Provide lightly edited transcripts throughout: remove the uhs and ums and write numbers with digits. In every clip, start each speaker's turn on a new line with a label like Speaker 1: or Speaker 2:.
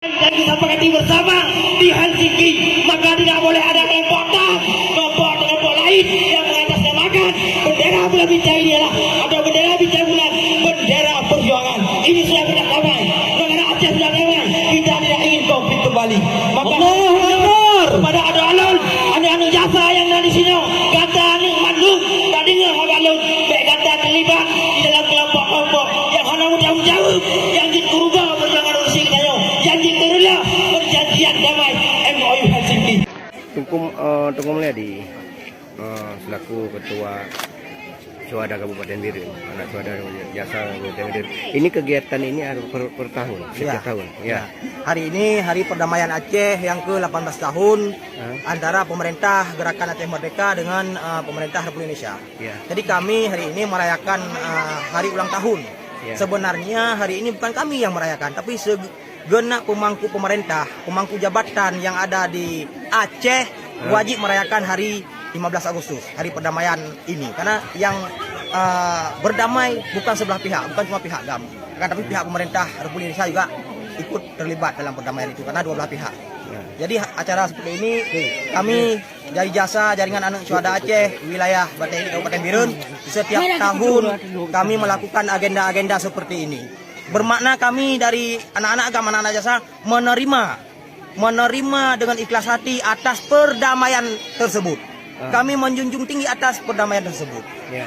Speaker 1: Dan kita mengerti bersama di Helsinki, maka tidak boleh ada kelompok lain yang mengatasnamakan bendera bulan bintang ini atau bendera bintang bulan, bendera perjuangan. Ini sudah tidak damai, negara Aceh sudah damai. Kita tidak ingin konflik kembali. Maka kepada ada alun, anu jasa yang di sini, kata anu mandung, tadi nggak alun, baik kata terlibat di dalam kelompok-kelompok yang hanya tanggung jawab, yang dikurubah perjuangan Rusia kita janji terulah perjanjian damai MOU Helsinki.
Speaker 2: Tunggu Mulyadi selaku ketua Syuhada Kabupaten Birun, anak Syuhada Jasa Kabupaten Birun. Ini kegiatan ini harus per tahun, setiap tahun. Ya.
Speaker 3: Hari ini Hari Perdamaian Aceh yang ke-18 tahun antara pemerintah Gerakan Aceh Merdeka dengan pemerintah Republik Indonesia.
Speaker 2: Ya.
Speaker 3: Jadi kami hari ini merayakan hari ulang tahun.
Speaker 2: Ya.
Speaker 3: Sebenarnya hari ini bukan kami yang merayakan, tapi segenap pemangku pemerintah, pemangku jabatan yang ada di Aceh wajib merayakan hari 15 Agustus, hari perdamaian ini. Karena yang berdamai bukan sebelah pihak, bukan cuma pihak GAM, tapi pihak pemerintah Republik Indonesia juga ikut terlibat dalam perdamaian itu, karena dua belah pihak. Jadi acara seperti ini kami dari jasa jaringan anak Syuhada Aceh wilayah Batang Kabupaten Birun setiap tahun kami melakukan agenda-agenda seperti ini. Bermakna kami dari anak-anak agama, anak-anak jasa menerima dengan ikhlas hati atas perdamaian tersebut. Kami menjunjung tinggi atas perdamaian tersebut.
Speaker 2: Ya.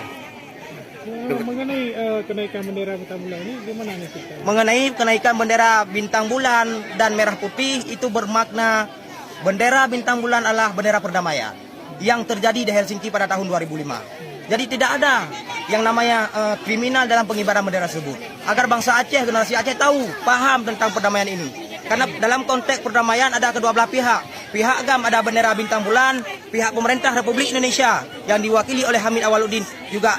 Speaker 4: Mengenai kenaikan bendera bintang bulan ini gimana nih kita?
Speaker 3: Mengenai kenaikan bendera bintang bulan dan merah putih, itu bermakna bendera bintang bulan adalah bendera perdamaian yang terjadi di Helsinki pada tahun 2005. Jadi tidak ada yang namanya kriminal dalam pengibaran bendera tersebut. Agar bangsa Aceh, generasi Aceh tahu, paham tentang perdamaian ini. Karena dalam konteks perdamaian ada kedua belah pihak. Pihak GAM ada bendera bintang bulan, pihak pemerintah Republik Indonesia yang diwakili oleh Hamid Awaluddin juga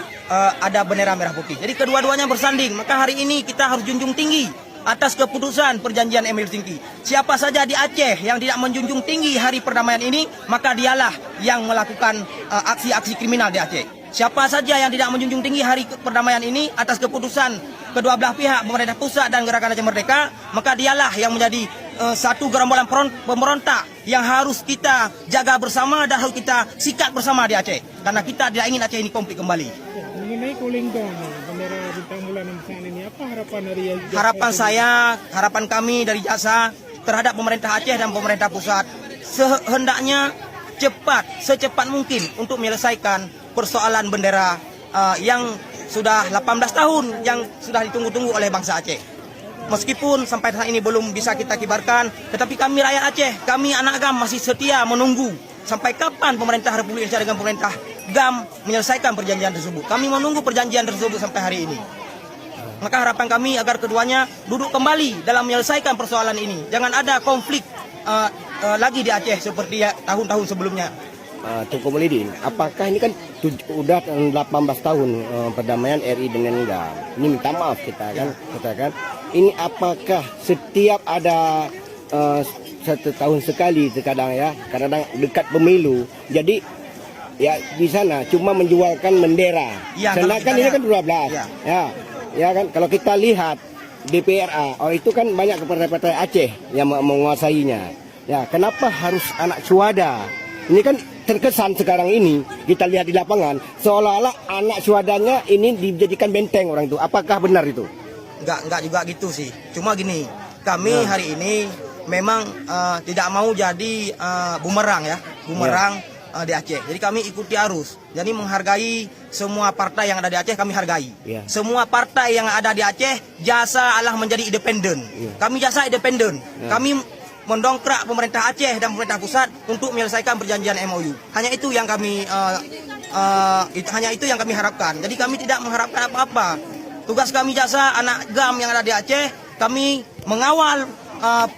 Speaker 3: ada bendera merah putih. Jadi kedua-duanya bersanding. Maka hari ini kita harus junjung tinggi atas keputusan perjanjian MOU Helsinki. Siapa saja di Aceh yang tidak menjunjung tinggi hari perdamaian ini, maka dialah yang melakukan aksi-aksi kriminal di Aceh. Siapa saja yang tidak menjunjung tinggi hari perdamaian ini atas keputusan kedua belah pihak, pemerintah pusat dan Gerakan Aceh Merdeka, maka dialah yang menjadi satu gerombolan pemberontak yang harus kita jaga bersama dan harus kita sikat bersama di Aceh. Karena kita tidak ingin Aceh ini konflik kembali.
Speaker 4: Ya, mengenai Kulingkong, bendera bintang bulan yang besar ini, apa harapan dari
Speaker 3: Harapan kami dari jasa terhadap pemerintah Aceh dan pemerintah pusat, sehendaknya secepat mungkin untuk menyelesaikan persoalan bendera yang sudah 18 tahun yang sudah ditunggu-tunggu oleh bangsa Aceh. Meskipun sampai saat ini belum bisa kita kibarkan, tetapi kami rakyat Aceh, kami anak GAM masih setia menunggu sampai kapan pemerintah Republik Indonesia dengan pemerintah GAM menyelesaikan perjanjian tersebut. Kami menunggu perjanjian tersebut sampai hari ini. Maka harapan kami agar keduanya duduk kembali dalam menyelesaikan persoalan ini. Jangan ada konflik lagi di Aceh seperti tahun-tahun sebelumnya.
Speaker 2: Tunggu Mulyadi, apakah ini kan sudah 18 tahun perdamaian RI dengan GAM. Ini minta maaf kita kan. Ini apakah setiap ada satu tahun sekali terkadang ya, kadang dekat pemilu. Jadi ya di sana cuma menjualkan bendera.
Speaker 3: Ya,
Speaker 2: sedangkan ini kan 12. Ya kan kalau kita lihat DPRA, itu kan banyak partai-partai Aceh yang menguasainya. Ya, kenapa harus anak Syuhada? Ini kan terkesan sekarang ini kita lihat di lapangan seolah-olah anak Syuhadanya ini dijadikan benteng orang itu. Apakah benar itu?
Speaker 3: Enggak juga gitu sih. Cuma gini, kami hari ini memang tidak mau jadi bumerang di Aceh. Jadi kami ikuti arus. Jadi menghargai semua partai yang ada di Aceh, kami hargai. Semua partai yang ada di Aceh, jasa adalah menjadi independen. Kami jasa independen. Kami mendongkrak pemerintah Aceh dan pemerintah pusat untuk menyelesaikan perjanjian MOU. Hanya itu yang kami harapkan. Jadi kami tidak mengharapkan apa-apa. Tugas kami jasa anak GAM yang ada di Aceh, kami mengawal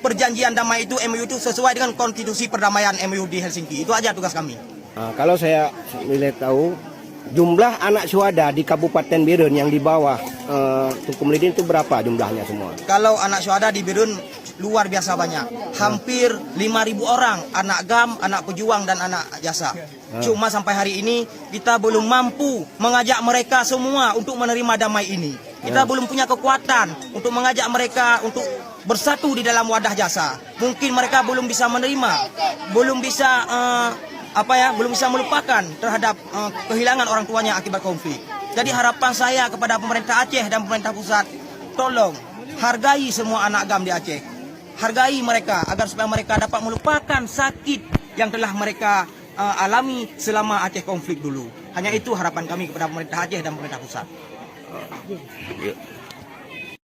Speaker 3: perjanjian damai itu, MOU itu sesuai dengan konstitusi perdamaian MOU di Helsinki. Itu aja tugas kami.
Speaker 2: Kalau saya boleh tahu, jumlah anak Syuhada di Kabupaten Birun yang di bawah Tungku Mulyadi itu berapa jumlahnya semua?
Speaker 3: Kalau anak Syuhada di Birun luar biasa banyak. Hampir 5.000 orang, anak GAM, anak pejuang dan anak jasa. Cuma sampai hari ini kita belum mampu mengajak mereka semua untuk menerima damai ini. Kita belum punya kekuatan untuk mengajak mereka untuk bersatu di dalam wadah jasa. Mungkin mereka belum bisa menerima, belum bisa belum bisa melupakan terhadap kehilangan orang tuanya akibat konflik. Jadi harapan saya kepada pemerintah Aceh dan pemerintah pusat, tolong hargai semua anak GAM di Aceh. Hargai mereka agar supaya mereka dapat melupakan sakit yang telah mereka alami selama Aceh konflik dulu. Hanya itu harapan kami kepada pemerintah Aceh dan pemerintah pusat.
Speaker 2: Ya.